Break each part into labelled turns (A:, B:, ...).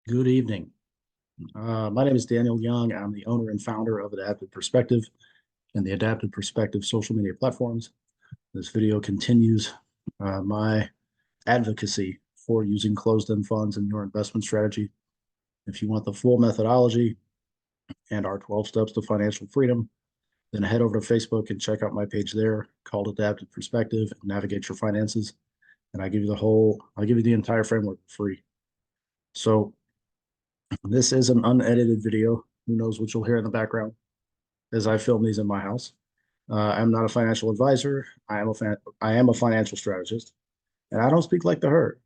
A: Good evening. My name is Daniel Young. I'm the owner and founder of Adaptive Perspective and the Adaptive Perspective social media platforms. This video continues my advocacy for using closed-end funds in your investment strategy. If you want the full methodology and our 12 steps to financial freedom, then head over to Facebook and check out my page there called Adaptive Perspective and Navigate Your Finances. And I'll give you the entire framework for free. So this is an unedited video. Who knows what you'll hear in the background as I film these in my house. I'm not a financial advisor. I am a financial strategist, and I don't speak like the herd.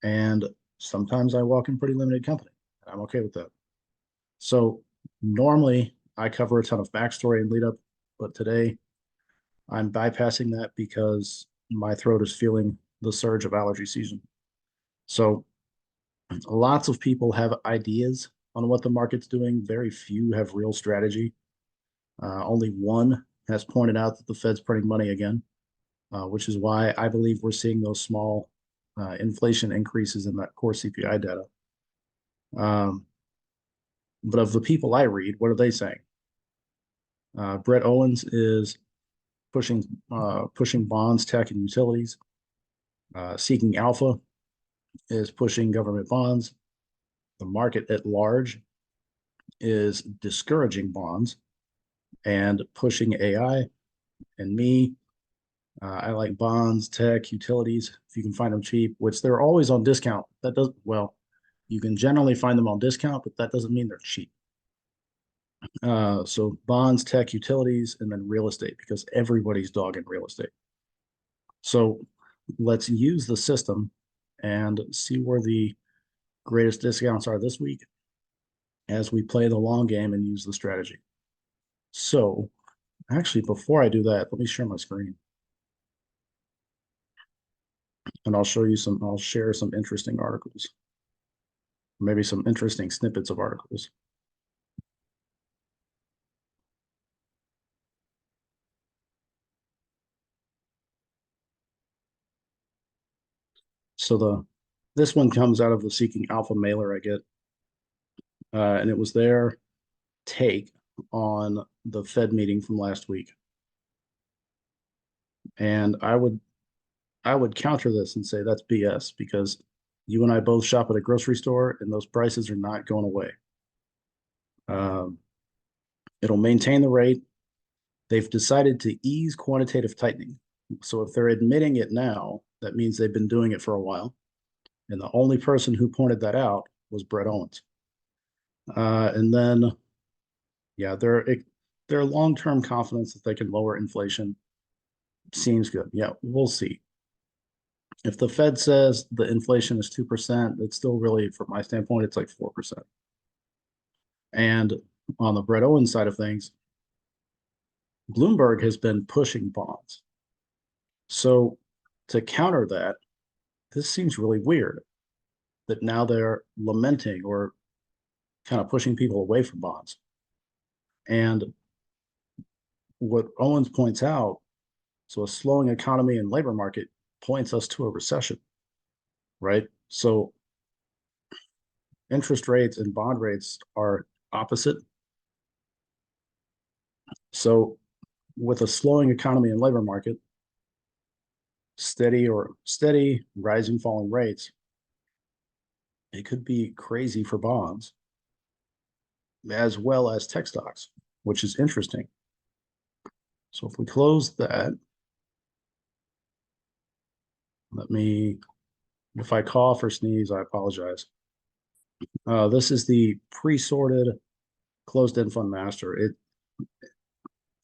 A: And sometimes I walk in pretty limited company. And I'm okay with that. So normally I cover a ton of backstory and lead up, but today I'm bypassing that because my throat is feeling the surge of allergy season. So lots of people have ideas on what the market's doing. Very few have real strategy. Only one has pointed out that the Fed's printing money again, which is why I believe we're seeing those small inflation increases in that core CPI data. But of the people I read, what are they saying? Brett Owens is pushing bonds, tech, and utilities. Seeking Alpha is pushing government bonds. The market at large is discouraging bonds and pushing AI. And me, I like bonds, tech, utilities, if you can find them cheap, which they're always on discount. That does, well, you can generally find them on discount, but that doesn't mean they're cheap. So bonds, tech, utilities, and then real estate, because everybody's dogging real estate. So let's use the system and see where the greatest discounts are this week as we play the long game and use the strategy. So actually, before I do that, let me share my screen. And I'll share some interesting articles, maybe some interesting snippets of articles. So this one comes out of the Seeking Alpha mailer I get, and it was their take on the Fed meeting from last week. And I would counter this and say that's BS because you and I both shop at a grocery store, and those prices are not going away. It'll maintain the rate. They've decided to ease quantitative tightening. So if they're admitting it now, that means they've been doing it for a while. And the only person who pointed that out was Brett Owens. And then, yeah, their long-term confidence that they can lower inflation seems good. Yeah, we'll see. If the Fed says the inflation is 2%, it's still really, from my standpoint, it's like 4%. And on the Brett Owens side of things, Bloomberg has been pushing bonds. So to counter that, this seems really weird that now they're lamenting or kind of pushing people away from bonds. And what Owens points out, so a slowing economy and labor market points us to a recession, right? So interest rates and bond rates are opposite. So with a slowing economy and labor market, steady rising, falling rates, it could be crazy for bonds as well as tech stocks, which is interesting. So if we close that, if I cough or sneeze, I apologize. This is the pre-sorted closed-end fund master.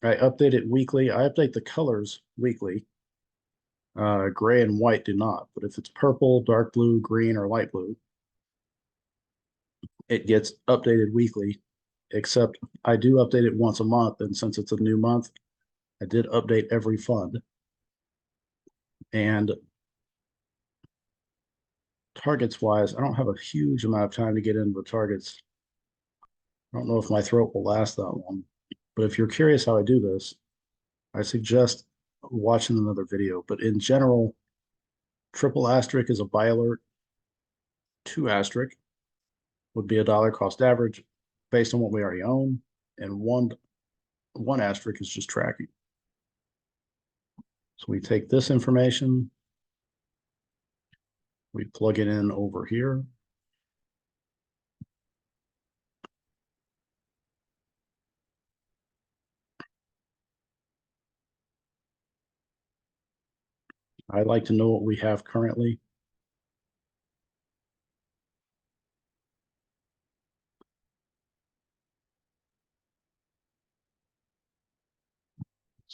A: I update it weekly. I update the colors weekly. Gray and white do not, but if it's purple, dark blue, green, or light blue, it gets updated weekly, except I do update it once a month. And since it's a new month, I did update every fund. And targets wise, I don't have a huge amount of time to get into the targets. I don't know if my throat will last that long, but if you're curious how I do this, I suggest watching another video. But in general, triple asterisk is a buy alert, two asterisk, would be a dollar cost average based on what we already own, and one asterisk is just tracking. So we take this information, we plug it in over here. I'd like to know what we have currently.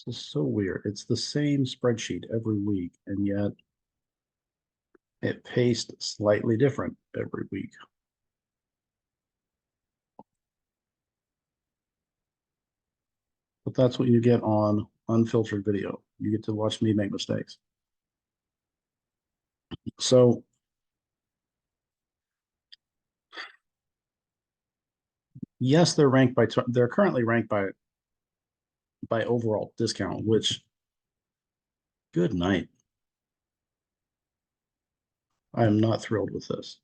A: This is so weird. It's the same spreadsheet every week, and yet it paced slightly different every week. But that's what you get on unfiltered video. You get to watch me make mistakes. So yes, they're currently ranked by overall discount, which good night. I am not thrilled with this.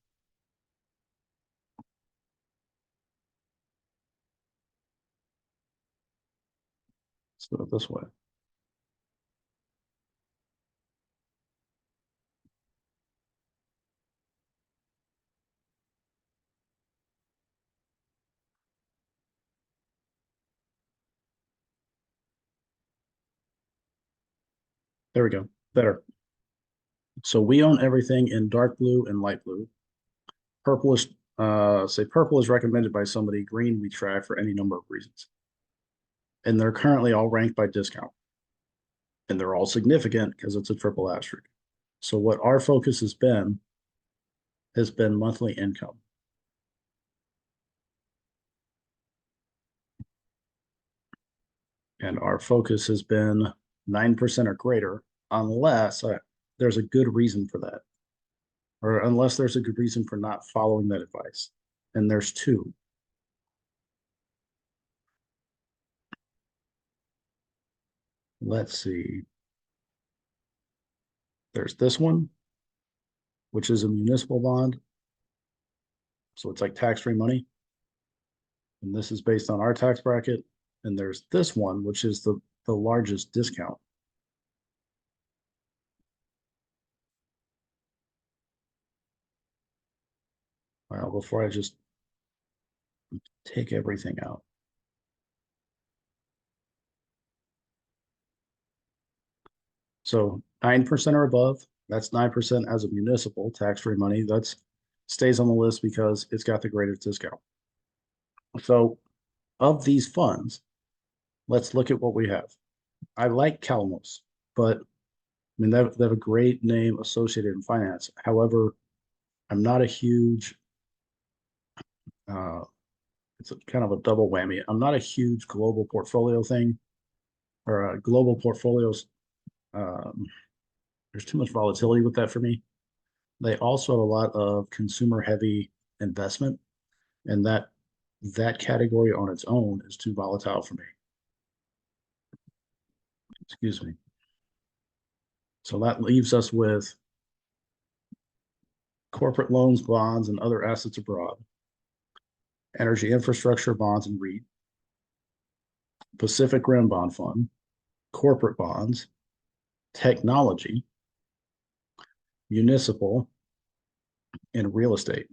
A: Let's do it this way. There we go. Better. So we own everything in dark blue and light blue. Purple is say purple is recommended by somebody. Green we track for any number of reasons. And they're currently all ranked by discount. And they're all significant because it's a triple asterisk. So what our focus has been monthly income. And our focus has been 9% or greater, unless there's a good reason for that, or unless there's a good reason for not following that advice. And there's two. Let's see. There's this one, which is a municipal bond. So it's like tax-free money. And this is based on our tax bracket. And there's this one, which is the largest discount. Well, before I just take everything out. So 9% or above, that's 9% as a municipal tax-free money. That's stays on the list because it's got the greatest discount. So of these funds, let's look at what we have. I like Calamos, but I mean, they have a great name associated in finance. However, I'm not a huge, uh, it's kind of a double whammy. I'm not a huge global portfolio thing or global portfolios. Um, there's too much volatility with that for me. They also have a lot of consumer heavy investment, and that category on its own is too volatile for me. Excuse me. So that leaves us with corporate loans, bonds, and other assets abroad, energy infrastructure bonds and REIT, Pacific Rim Bond Fund, corporate bonds, technology, municipal, and real estate.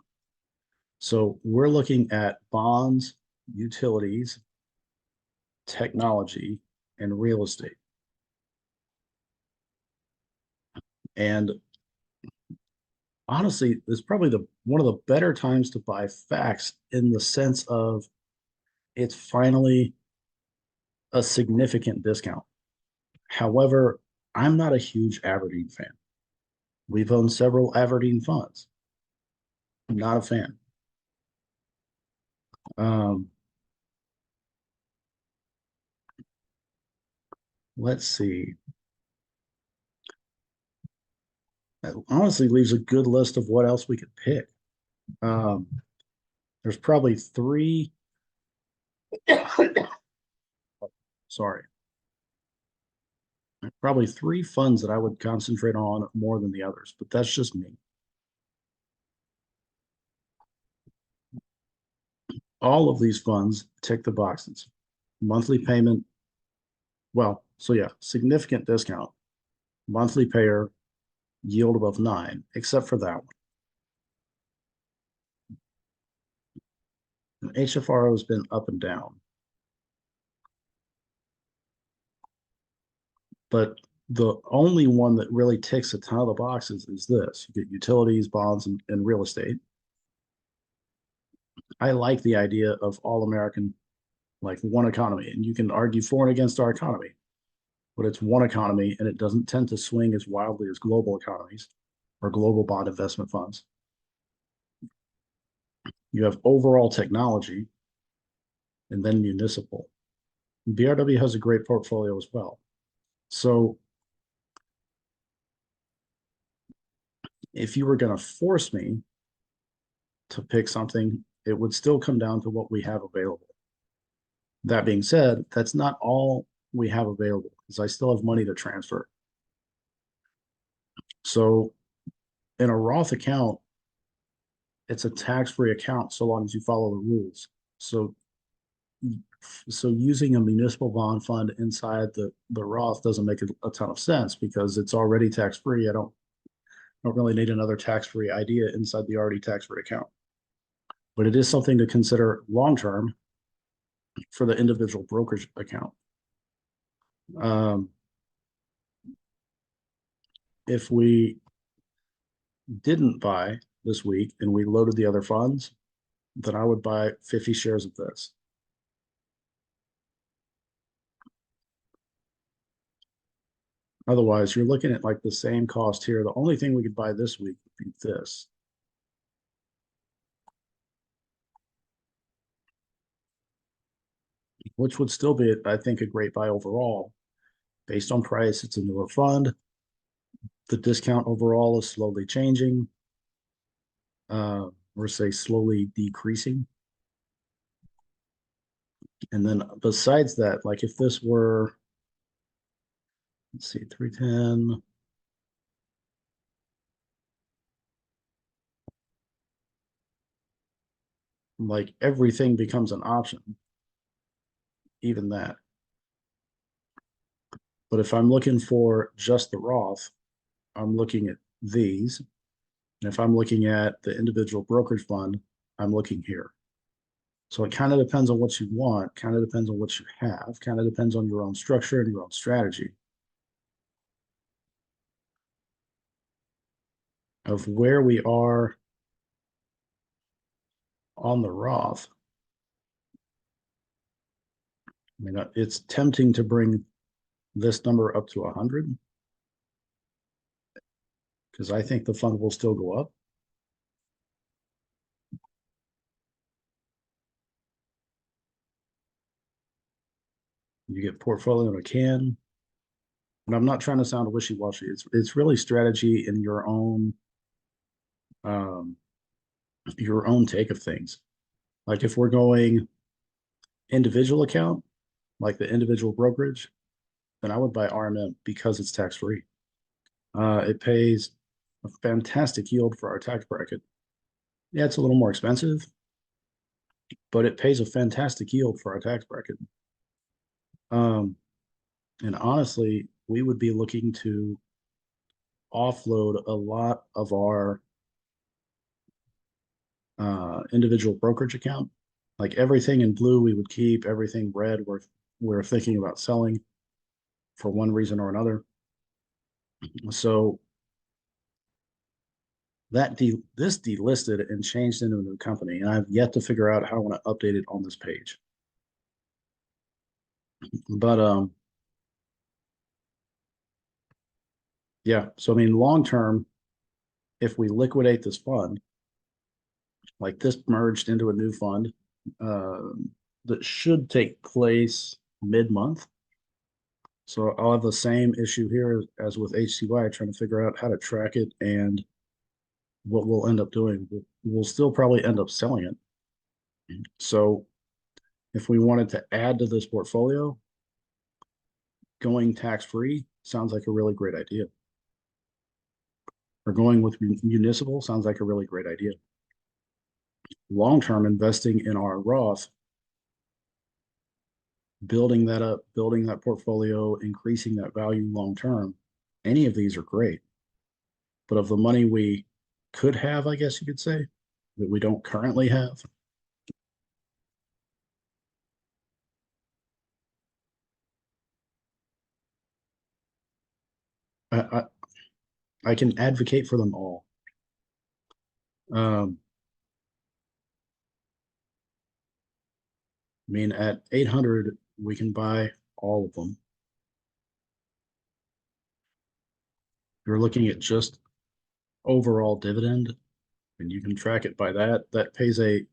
A: So we're looking at bonds, utilities, technology, and real estate. And honestly, it's probably one of the better times to buy facts in the sense of it's finally a significant discount. However, I'm not a huge Aberdeen fan. We've owned several Aberdeen funds. I'm not a fan. Um, let's see. That honestly leaves a good list of what else we could pick. Um, there's probably three. Sorry. Probably three funds that I would concentrate on more than the others, but that's just me. All of these funds tick the boxes. Monthly payment, well, so yeah, significant discount, monthly payer, yield above 9, except for that one. And HFRO has been up and down. But the only one that really ticks a ton of the boxes is this. You get utilities, bonds, and real estate. I like the idea of all American, like one economy. And you can argue for and against our economy, but it's one economy and it doesn't tend to swing as wildly as global economies or global bond investment funds. You have overall technology and then municipal. BRW has a great portfolio as well. So if you were going to force me to pick something, it would still come down to what we have available. That being said, that's not all we have available because I still have money to transfer. So in a Roth account, it's a tax-free account so long as you follow the rules. So using a municipal bond fund inside the Roth doesn't make a ton of sense because it's already tax-free. I don't really need another tax-free idea inside the already tax-free account. But it is something to consider long-term for the individual brokerage account. If we didn't buy this week and we loaded the other funds, then I would buy 50 shares of this. Otherwise, you're looking at like the same cost here. The only thing we could buy this week would be this. Which would still be, I think, a great buy overall. Based on price, it's a newer fund. The discount overall is slowly changing, or say slowly decreasing. And then besides that, like if this were, let's see, 310, like everything becomes an option, even that. But if I'm looking for just the Roth, I'm looking at these. And if I'm looking at the individual brokerage fund, I'm looking here. So it kind of depends on what you want, kind of depends on what you have, kind of depends on your own structure and your own strategy of where we are on the Roth. I mean, it's tempting to bring this number up to 100 because I think the fund will still go up. You get portfolio in a can. And I'm not trying to sound wishy-washy. It's really strategy in um, your own take of things. Like if we're going individual account, like the individual brokerage, then I would buy RMM because it's tax free. It pays a fantastic yield for our tax bracket. Yeah, it's a little more expensive, but it pays a fantastic yield for our tax bracket. Um, and honestly, we would be looking to offload a lot of our individual brokerage account. Like everything in blue, we would keep. Everything red, we're thinking about selling for one reason or another. So this delisted and changed into a new company, and I've yet to figure out how I want to update it on this page. But yeah. So I mean, long term, if we liquidate this fund, like this merged into a new fund, uh, that should take place mid-month. So I'll have the same issue here as with HCY, trying to figure out how to track it and what we'll end up doing. We'll still probably end up selling it. So if we wanted to add to this portfolio, going tax-free sounds like a really great idea. Or going with municipal sounds like a really great idea. long-term investing in our Roth, building that up, building that portfolio, increasing that value long-term, any of these are great. But of the money we could have, I guess you could say, that we don't currently have, I, I, I can advocate for them all. Um, I mean, at 800, we can buy all of them. You're looking at just overall dividend, and you can track it by that. That pays a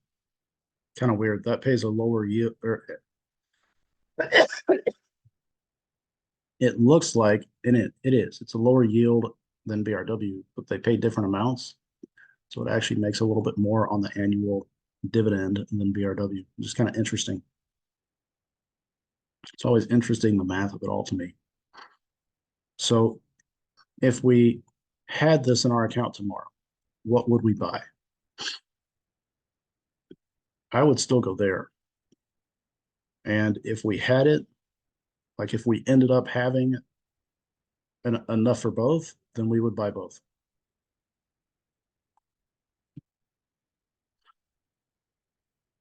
A: kind of weird. That pays a lower yield, or it looks like, and it is. It's a lower yield than BRW, but they pay different amounts, so it actually makes a little bit more on the annual dividend than BRW. Just kind of interesting. It's always interesting the math of it all to me. So if we had this in our account tomorrow, what would we buy? I would still go there. And if we had it, like if we ended up having enough for both, then we would buy both.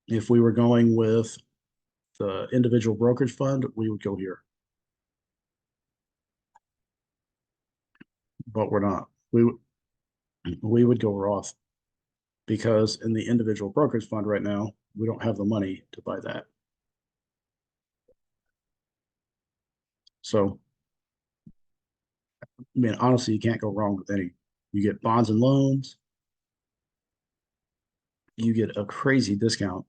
A: If we were going with the individual brokerage fund, we would go here, but we're not. We would go Roth because in the individual brokerage fund right now, we don't have the money to buy that. So, I mean, honestly, you can't go wrong with any. You get bonds and loans, you get a crazy discount,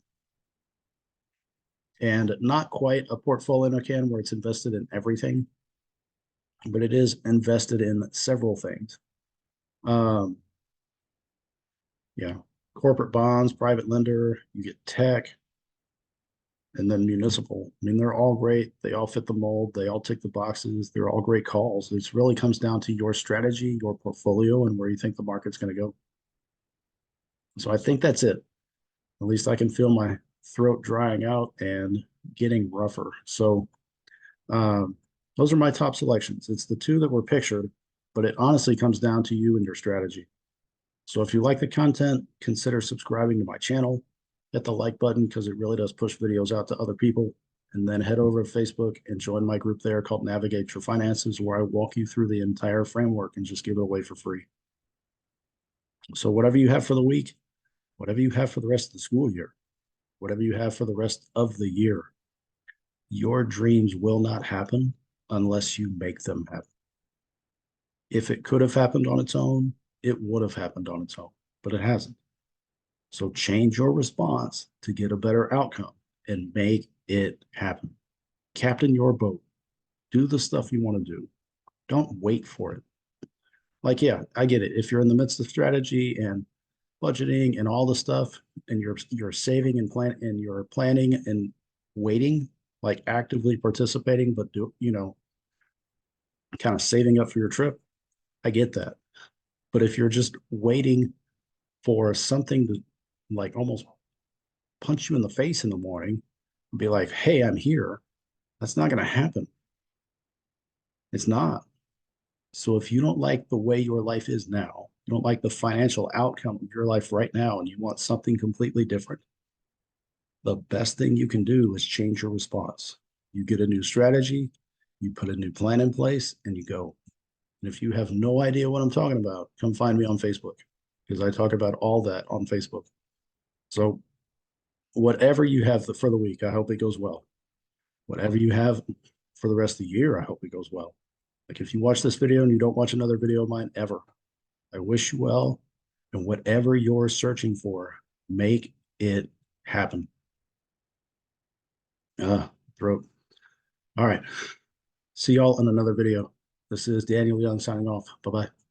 A: and not quite a portfolio can where it's invested in everything, but it is invested in several things. Um, yeah, corporate bonds, private lender, you get tech, and then municipal. I mean, they're all great. They all fit the mold. They all tick the boxes. They're all great calls. It really comes down to your strategy, your portfolio, and where you think the market's going to go. So I think that's it. At least I can feel my throat drying out and getting rougher. So um, those are my top selections. It's the two that were pictured, but it honestly comes down to you and your strategy. So if you like the content, consider subscribing to my channel. Hit the like button because it really does push videos out to other people. And then head over to Facebook and join my group there called Navigate Your Finances, where I walk you through the entire framework and just give it away for free. So whatever you have for the week, whatever you have for the rest of the school year, whatever you have for the rest of the year, your dreams will not happen unless you make them happen. If it could have happened on its own, it would have happened on its own, but it hasn't. So change your response to get a better outcome and make it happen. Captain your boat. Do the stuff you want to do. Don't wait for it. Like, yeah, I get it. If you're in the midst of strategy and budgeting and all the stuff, and you're saving and you're planning and waiting, like actively participating, but kind of saving up for your trip, I get that. But if you're just waiting for something to like almost punch you in the face in the morning and be like, hey, I'm here, that's not going to happen. It's not. So if you don't like the way your life is now, you don't like the financial outcome of your life right now, and you want something completely different, the best thing you can do is change your response. You get a new strategy, you put a new plan in place, and you go. And if you have no idea what I'm talking about, come find me on Facebook because I talk about all that on Facebook. So whatever you have for the week, I hope it goes well. Whatever you have for the rest of the year, I hope it goes well. Like if you watch this video and you don't watch another video of mine ever, I wish you well. And whatever you're searching for, make it happen. Throat. All right. See y'all in another video. This is Daniel Young signing off. Bye bye.